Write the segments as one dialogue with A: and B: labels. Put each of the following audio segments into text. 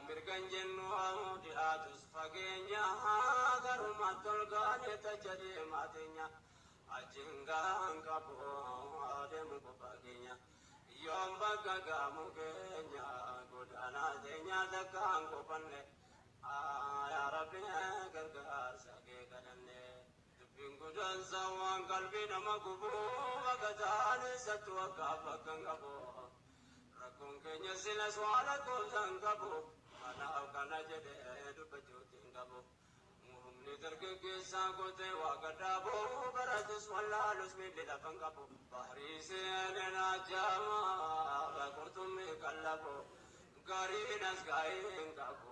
A: mirgan jennu dhi'aatus fageenya garuma tolgaane tajjadee maateenya ajingaan qabu adeemu qofageenya yoom bakka gaamu keenya godaanaa teenya takkaan qofanne yaa rabbi gargaarsa kee kadhanne dubbiin gudansa waan qalbii nama gubuu bakka taa'anisattu akka bakkan qabu rakkoon keenya silas waan akkoomsan qabu kanaaf kana jedhee dubbachuutiin qabu humni dargaggeessaa gootee waa gadhaaboo baratus wallaalus miilli lafan qabu bahrii seeneen ajaamaa qurxummii qallabu gariinas gaa'een qabu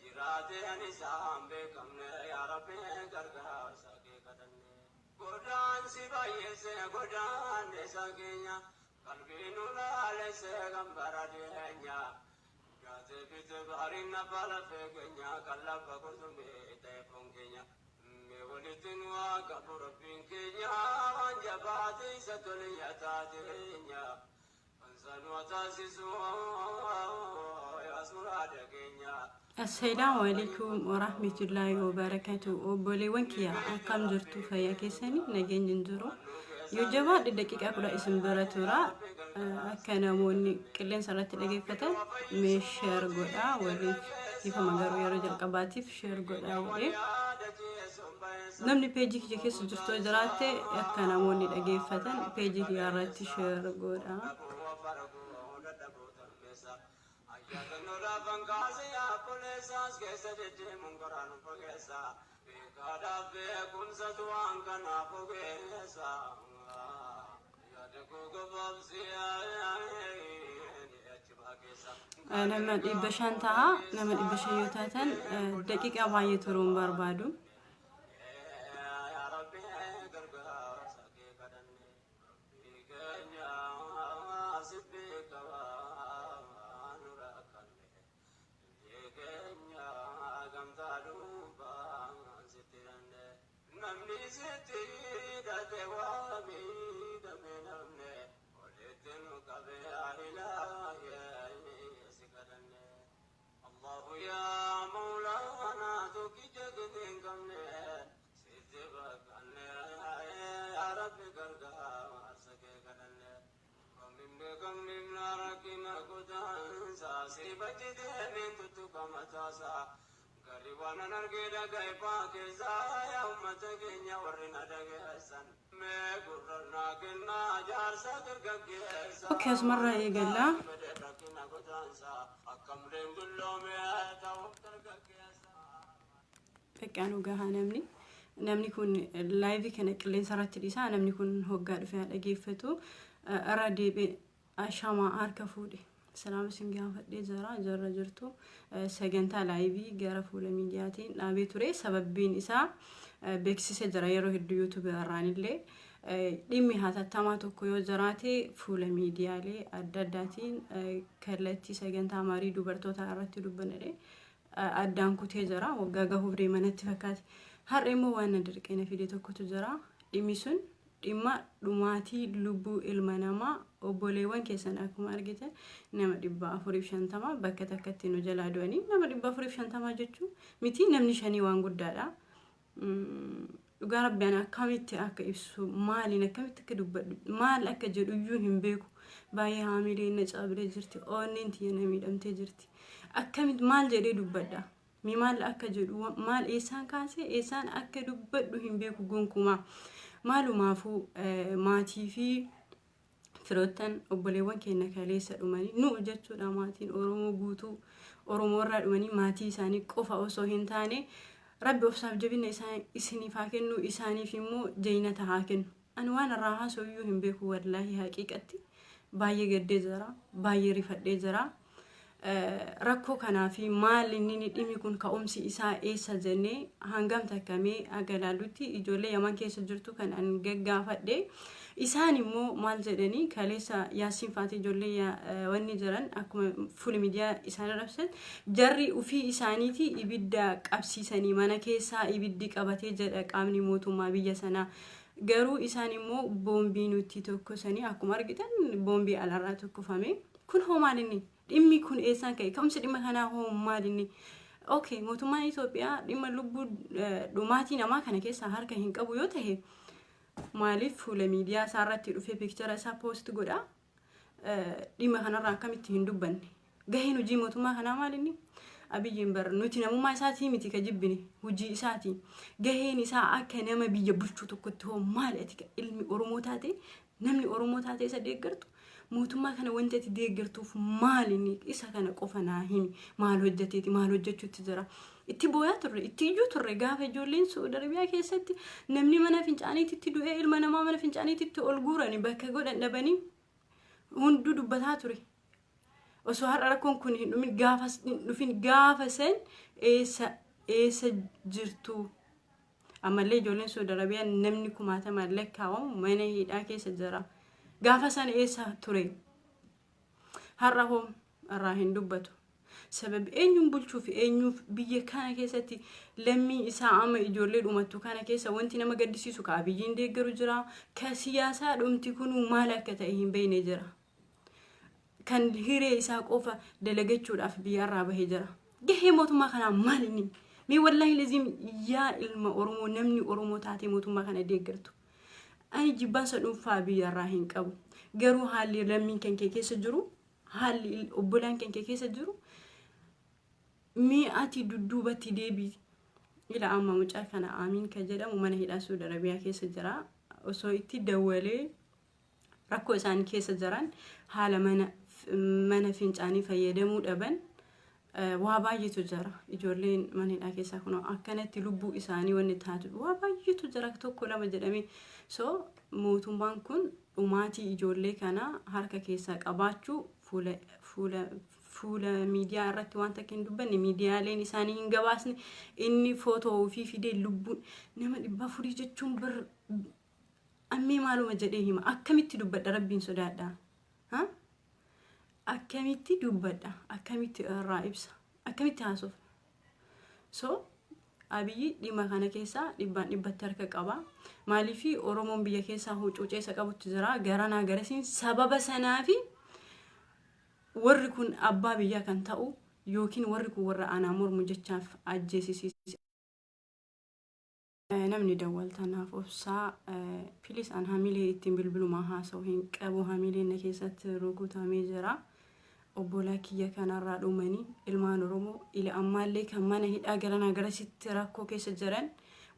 A: jiraatee anisaan beekamne yaa rabbi gargaarsa kee kadhanne godaansi baay'eesse godaanneessa keenya qalbiin ulaalesse gambara deenya gaatee bite bahriin nafala feegenya qallabba qurxummii ta'eefoon keenya walitin waa qabu rabbiin keenya waan jabaate isa toliyya taateenya ansaan wataasisu yaasmuraada keenya.
B: Assalamu alaikum warahmatullahi wabarakatuh. Obboleewwan kiyya akkam jirtu fayyaa keessanii nageenya hin jiru. Yoo jabaadhe daqiiqaa 10 isin bira tura akka namoonni qilleensa irratti dhageeffatan mee share godhaa waliif ifama garuu yeroo jalqabaatiif share godhaa jedhee namni peejii kiyya keessa jirtu jiraatte akka namoonni dhageeffatan peejii kiyya irratti share godhaa. Nama dhibba shan ta'a nama dhibba shan yoo taatan daqiiqaa baay'ee turuun barbaadu. Okay, asmarra eegalla. Fakkaanu gahaa namni kun live kana qilleensa irratti dhiisaa namni kun hoggaa dhufee dhageeffatu irra deebi'ee ashama harka fuudhe. Salaam isin gaafadhee jara jirtu sagantaa live gara fuula miidiyaatiin dhaabee ture sababbiin isaa beeksisa jira yeroo hedduu YouTube irraan illee dhimmi hatattamaa tokko yoo jiraate fuula miidiyaalee adda addaatiin kallattii sagantaa marii dubartoota irratti dubbanne addaan kutee jira waggaa gahuuf deemanatti fakkaate har'a immoo waan dirqeena fide tokkotu jira dhimmi sun dhimma dhumaatii lubbuu ilma namaa obboleewwan keessan akkuma argitan nama 450 bakka takkatti nu jalaa du'anii nama 450 jechuun miti namni shanii waan guddaadha. Dhugaa rabbiin akkamitti akka ibsu maaliin akkamitti akka dubbadhu maal akka jedhu iyyuu hin beeku baay'ee haamileen na cabee jirti onneen tiyana miidhamtee jirti akkamitti maal jedhee dubbadha mi maal akka jedhu maal eessaan kaasee eessaan akka dubbadhu hin beeku gonkumaa maalumaafuu maatii fi firoottan obboleewwan keenya kaleessa dhumanii nu jechuudha maatiin Oromoo guutuu Oromoo irraa dhumanii maatii isaanii qofa osoo hin taane Rabbi ofsaaf jabina isiniif haa kennu isaaniif immoo jeenata haa kennu. Ani waan irraa haasa'uyyuu hin beeku wallaahi haqiiqatti baay'ee gaddee jira baay'ee rifadhee jira. Rakkoo kanaafi maal inni dhimi kun ka'umsi isaa eessa jennee hangam takkamee agalaalutti ijoollee Yaman keessa jirtu kan an gaggaafadhe isaan immoo maal jedhanii kaleessa Yaasiin Faatii ijoollee wanni jiran akkuma fuul miidiyaa isaan rabsan jarri ufii isaaniiti ibidda qabsiisanii mana keessaa ibiddi qabatee jedha qaamni mootummaa biyya sanaa garuu isaan immoo boombii nuti tokkosanii akkuma argitan boombii alarraa tokkofame kun homaan inni dhimmi kun eessaan ka'e kamsi dhimma kanaa hoo maalinni okay mootummaan Itoophiyaa dhimma lubbuu dhumaatii namaa kana keessa harka hin qabu yoo ta'e maaliif fuula miidiyaa isaa irratti dhufee piikchara isaa poost godha dhimma kanarraa akkamitti hin dubbanne gaheen hojii mootummaa kanaa maalinni abiyyiin bar nuti namummaa isaatii miti ka jibbine hojii isaatii gaheen isaa akka nama biyya bulchuu tokkotti hoo maali ati ilmi Oromoo taate namni Oromoo taate isa deeggartu mootummaa kana wanti ati deeggartuuf maalinni isa kana qofa naa himi maal hojjeteeti maal hojjechuutti jira itti booyaa turre itti iyyuu turre gaafa ijoolleen Saudi Arabiyaa keessatti namni mana fincaaniitti du'ee ilma namaa mana fincaaniitti ol guurani bakka godhan dhabanii hunduu dubbataa ture osoo har'a rakkoon kun hin dhufin gaafa sen eessa jirtu ammallee ijoolleen Saudi Arabiyaa namni kumaatama lakkaa'amu mana hidhaa keessa jira gaafa san eessa ture har'a hoo irraa hin dubbatu sabab eenyuun bulchuuf eenyuuf biyya kana keessatti lammii isaa ama ijoollee dhumattu kana keessa wanti nama gaddisiisu ka abiyyiin deeggaru jira ka siyaasaa dhumti kun maal akka ta'e hin beekne jira kan hiree isaa qofa dalagachuudhaaf biyyarraa bahee jira gahee mootummaa kanaa maalinni mi wallahi lazim yaa ilma Oromoo namni Oromoo taate mootummaa kana deeggartu ani jibbaansa dhuunfaa biyyarraa hin qabu garuu haalli lammiin kan kee keessa jiru haalli obbolaan kan kee keessa jiru mi ati dudduubatti deebii ila amma mucaa kana Amiin ka jedhamu mana hidhaa Saudi Arabiyaa keessa jira osoo itti dawwalee rakkoo isaan keessa jiran haala mana fincaanii fayyadamuu dhaban waa baay'eetu jira ijoolleen mana hidhaa keessaa kun akkanatti lubbuu isaanii wanni taatu waa baay'eetu jira tokko lama jedhamee so mootummaan kun dhumaatii ijoollee kana harka keessaa qabaachuu fuula miidiyaa irratti waan takka hin dubbanne miidiyaaleen isaanii hin gabaasne inni footoo ofii fidee lubbuun nama 400 jechuun bar ammee maaluma jedhee hima akkamitti dubbadha rabbiin sodaadha ha akkamitti dubbadha akkamitti irraa ibsa akkamitti haasoof so abiyyi dhimma kana keessa dhibbatti harka qaba maaliif Oromoon biyya keessaa hucuuceessa qabutti jira garanaa garasiin sababa sanaafi warri kun abbaa biyyaa kan ta'u yookiin warri kun warra aanaa mormu jechaaf ajjeesisiisa namni dawwaltanaaf obsaa pilis an hamilee ittiin bilbilumaa haasa'u hin qabu hamileen keessatti rukutamee jira obbolaa kiyya kanarraa dhumanii ilmaan Oromoo ila ammaallee kan mana hidhaa garanaa garasitti rakkoo keessa jiran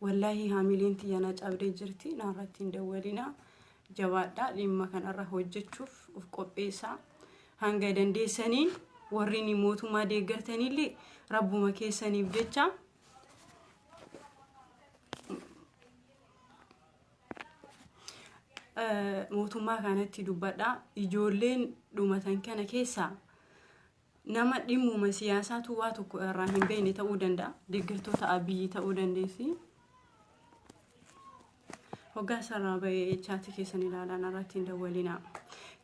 B: wallahi hamileen tiyyana cabdee jirti naarratti hin dawwalina jabaadha dhimma kanarra hojjechuuf of qopheessaa hanga dandeessaniin warri ni mootummaa deeggartanillee rabbuma keessaniif jecha mootummaa kanatti dubbadha ijoolleen dhumatan kana keessa nama dhimmuma siyaasaatu waa tokko irraa hin beekne ta'uu danda'a deeggartoota abiyyi ta'uu dandeessi hoggaa sarara bahee chaati keessan ilaalan irratti hin dawwalina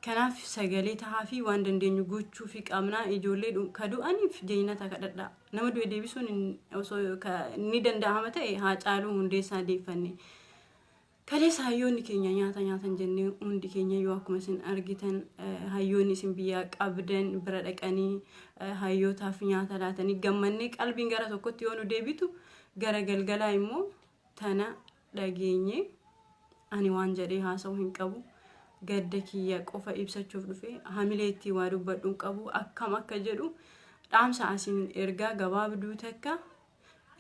B: kanaaf sagalee tahaa fi waan dandeenyu gochuu fi qabnaa ijoollee kadu'aniif jeenata kadhadha nama du'e deebisuun osoo ni danda'ama ta'e haa caaluu hundeessaa deeffanne kaleessa hayyoonni keenya nyaatan jennee hundi keenya yoo akkuma isin argitan hayyoonni isin biyyaa qabdan bira dhaqanii hayyootaaf nyaata laatanii gammannee qalbiin gara tokkotti yoo nu deebitu gara galgalaa immoo tana dhageenye ani waan jedhee haasa'u hin qabu gadda kiyya qofa ibsachuuf dhufe hamileetti waa dubbadhuun qabu akkam akka jedhu dhaamsa asin ergaa gabaabduu takka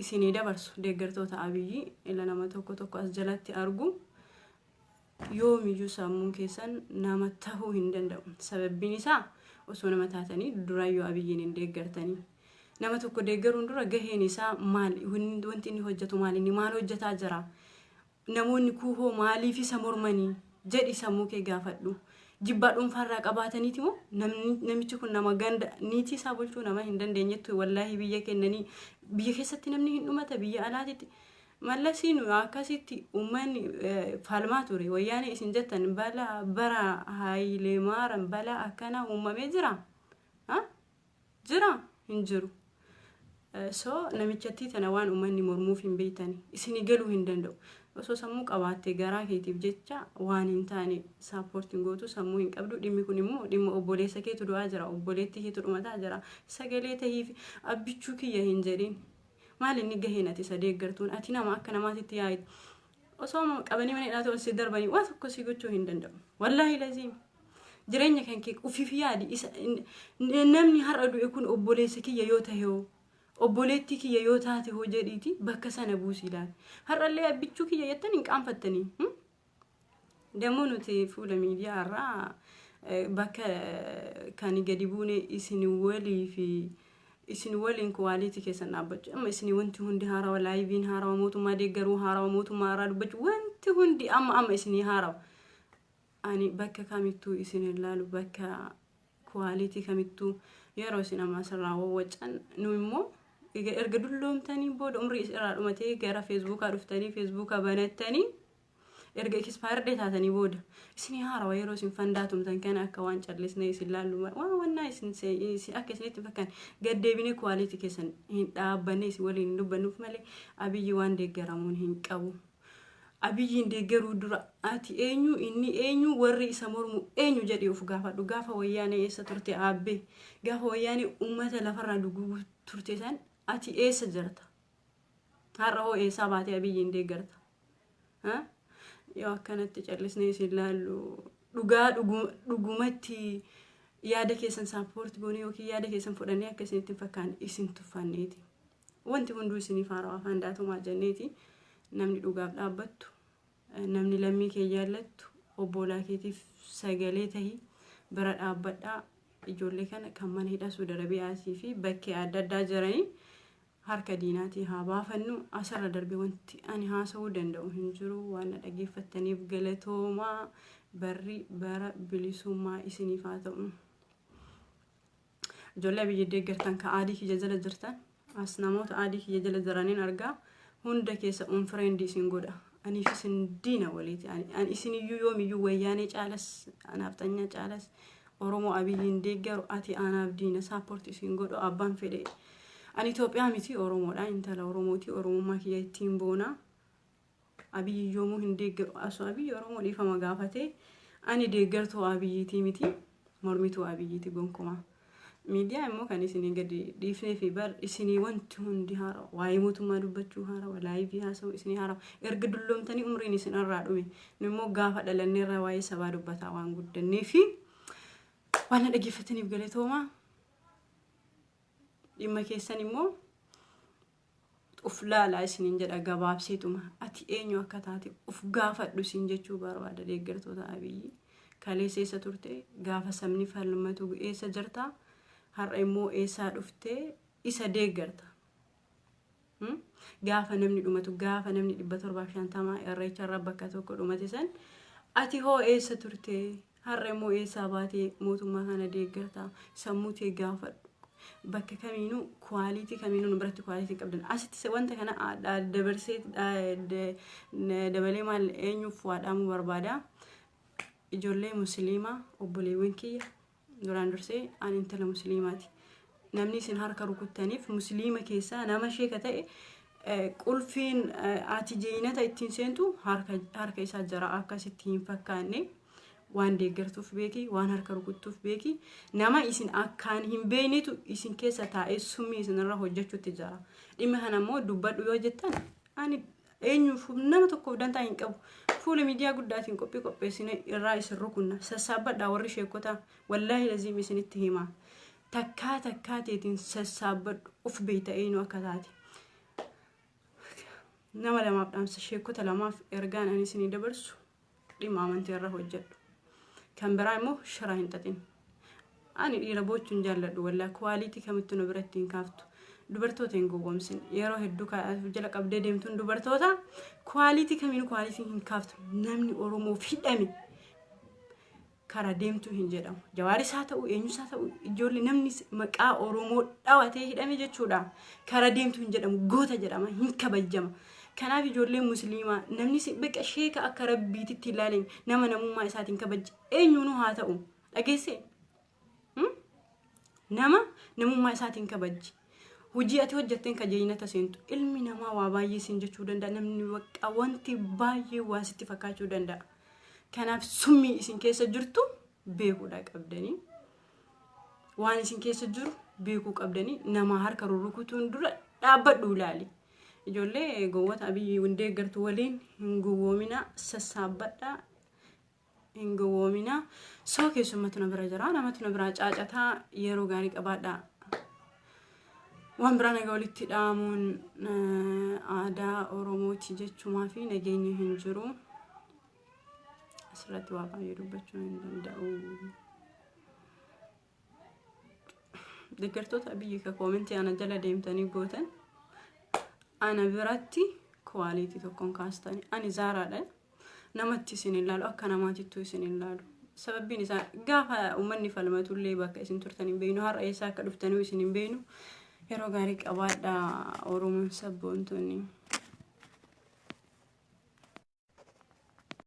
B: isinii dabarsu deeggartoota abiyyi ila nama tokko as jalatti argu yoomiyyuu sammuun keessan nama tahuu hin danda'u sababbiin isaa osoo nama taatanii duraayyuu abiyyiin hin deeggartanii nama tokko deeggaruun dura gaheen isaa maal wanti inni hojjetu maal inni maal hojjetaa jira namoonni kuuhoo maaliif isa mormanii jedhi sammuu kee gaafadhu jibbaa dhuunfaarraa qabaataniiti moo namichi kun nama ganda niitii isaa bulchuu nama hin dandeenyettu wallahi biyya kennanii biyya keessatti namni hin dhumata biyya alaatitti mallasiin akkasitti uummanni falmaa ture wayyaanee isin jettan bara Hayilee Maariyaam bala akkana uumamee jira hin jiru so namichatti tana waan uummanni mormuuf hin beeytani isin galuu hin danda'u osoo sammuu qabaattee garaa keetiif jecha waan hin taane saappoortiin gootu sammuu hin qabdu. Dhimmi kun immoo dhimma obboleessa keetu du'aa jira, obboleetti keetu dhumataa jira. Sagalee tahiif abbichuu kiyya hin jedhin. Maal inni gaheen ati isa deeggartuun ati nama akka namaatitti yaa'itu. Osoo qabanii mana hidhaa ta'u si darbanii waan tokko si gochuu hin danda'u. Wallaahi laziim. Jireenya kan kee ufiif yaadi namni har'a du'e kun obboleessa kiyya yoo ta'e hoo obboleetti kiyya yoo taate hoo jedhiiti bakka sana buusii ilaali. Har'allee abbichuu kiyya jettan hin qaanfattanii. Dammoo nuti fuula miidiyaa irraa bakka kan gadi buune isin walii fi isin waliin kuwaalitii keessan dhaabbachuu. Amma isin wanti hundi haarawa laayiviin haarawa mootummaa deeggaruu haarawa mootummaa irraa dubbachuu wanti hundi amma isinii haarawa. Ani bakka kamittuu isin ilaalu bakka kuwaalitii kamittuu yeroo isin amma asirraa wawwacan nu immoo erga dulloomtanii booda umrii irraa dhumatee gara feesbuukaa dhuftanii feesbuukaa banattanii erga ekspaayirdee taatanii booda isin haarawa yeroo isin fandaatumtan kana akka waan callisnee isin ilaallu wannaa isin akka isinitti fakkaan gaddeebinee kuwaalitii keessan hin dhaabbanne isin waliin dubbannuuf malee Abiyyi waan deeggaramuun hin qabu. Abiyyiin deeggaruu dura ati eenyu inni eenyu warri isa mormu eenyu jedhee of gaafadhu. Gaafa wayyaanee eessa turte aabbee gaafa wayyaanee uummata lafarraa dhuguu turte san ati eessa jirta? Har'a hoo eessaa baatee Abiyyiin deeggarta? Yoo akkanatti callisnee isin ilaallu dhugaa dhugumatti yaada keessan saappoorti goonee yookiin yaada keessan fudhannee akka isinitti fakkaan isin tuffanneeti. Wanti hunduu isiniif haarawaa fandaatumaa jenneeti. Namni dhugaaf dhaabbattu, namni lammii kee jaallattu, obbolaa keetiif sagalee tahii bira dhaabbadhaa. Ijoollee kana kan mana hidhaa Suudi Arabiyaatii fi bakkee adda addaa jiranii harka diinaatii haa baafannu. Asirra darbee wanti ani haasa'uu danda'u hin jiru. Waan dhaggeeffattaniif galatoomaa. Barri bara bilisummaa isiniif haa ta'u. Ijoollee Abiyyi deeggartan ka aadii kiyya jala jirtan as namoota aadii kiyya jala jiraniin argaa. Hunda keessa friend isin godha. Ani isin diina waliiti. Ani isin iyyuu yoomiyyuu wayyaanee caalas anaaf xanya caalas Oromoo Abiyyiin deeggaru ati anaaf diina saappoorti isin godhu abbaan fedhe. Ani Itoophiyaa miti Oromoodha. Intala Oromooti. Oromummaa kiyya ittiin boona. Abiyyi yoomuu hin deeggaru. Asoo Abiyyi Oromoo dhiifama gaafatee ani deeggartuu Abiyyiitii miti mormituu Abiyyiiti gonkumaa. Miidiyaa immoo kan isinii gadi dhiifnee fi bar isinii wanti hundi haarawa waa'ee mootummaa dubbachuu haarawa laayivii haasa'u isinii haarawa erga dulloomtanii umriin isin irraa dhume nu immoo gaafa dhalannee irraa waa'ee sabaa dubbataa waan guddannee fi waan dhaggeeffataniif galatoomaa. Dhimma keessan immoo uf laalaa isiniin jedha gabaabseetuma ati eenyu akka taate uf gaafadhu isin jechuu barbaada. Deeggartoota Abiyyi kaleessa eessa turte gaafa sabni falmatu eessa jirta har'a immoo eessaa dhuftee isa deeggarta. Gaafa namni dhumatu gaafa namni 750 irreecharra bakka tokko dhumate san ati hoo eessa turte har'a immoo eessaa baatee mootummaa kana deeggarta. Sammuu tee gaafadhu. Bakka kamiinuu kuwaalitii kamiinuu biratti kuwaalitii qabdan asitti wanta kana dabarsee dabalee maal eenyuuf waadhaamuu barbaada. Ijoollee musliimaa obboleewwan kiyya duraan dursee ani intala musliimaati. Namni isin harka rukuttaniif musliima keessaa nama sheeka ta'e qulfiin ati jeenata ittiin seentu harka isaa jara akkasitti hin fakkaanne waan deeggartuuf beeki waan harka rukuttuuf beeki nama isin akkaan hin beeynetu isin keessa taa'ee summii isinirra hojjechuutti jira. Dhimma kana immoo dubbadhu yoo jettan ani eenyuuf nama tokkoof dantaa hin qabu. Fuula miidiyaa guddaatiin qopheessine irraa isin rukunna sassaabbadhaa warri sheekota wallaahi laziim isinitti hima. Takkaa teetiin sassaabbadhu uf beeyta eenyu akka taate. Nama lamaaf dhaamsa sheekota lamaaf ergaan ani isinii dabarsu dhimma amantii irra hojjedhu. Kan biraa immoo shira hin xaxin. Ani dhiira boochuun jaalladhu wallaahi kuwaalitii kamittuu na biratti hin kaaftu. Dubartoota hin gowwoomsin yeroo hedduu jala qabdee deemtuun dubartoota kuwaalitii kamiin kuwaalitii hin kaaftu. Namni Oromoo hidhame karaa deemtuu hin jedhamu. Jawaaris haa ta'u eenyus haa ta'u ijoollee namni maqaa Oromoo dhawatee hidhame jechuudha. Karaa deemtuu hin jedhamu goota jedhama hin kabajjama. Kanaaf ijoollee musliimaa namni beqa sheeka akka rabbiititti ilaaleen nama namummaa isaatiin kabajja eenyuunuu haa ta'u dhageesse nama namummaa isaatiin kabajji. hojii ati hojjetteen kajeeynata seentu ilmi namaa waa baay'ee siin jechuu danda'a namni waqqa wanti baay'ee waa sitti fakkaachuu danda'a kanaaf summii isin keessa jirtu beekuudha qabdanii waan isin keessa jiru beekuu qabdanii nama harka rukutuun dura dhaabbadhu ilaali ijoollee gowwota abiyyi hundee gartuu waliin hin gowwoomina sassaabadha hin gowwoomina soo keessumatti na bira jira namatti na bira caacataa yeroo gaarii qabaadha waan biraan egaa walitti dhaamuun aadaa Oromooti jechuumaa fi nageenya hin jiru asirratti waa baay'ee dubbachuu hin danda'u deeggartoota biyyi ka koomentii ana jala deemtanii gootan ana biratti kwalitii tokkoon kaastanii ani zaaraadha namatti isin ilaalu akka namaatittu isin ilaalu sababiin isaa gaafa uummanni falmatullee bakka isin turtanii beeynu har'a eessaa akka dhuftanii isin hin beeynu yeroo gaarii qabaadha Oromoon sabboontonni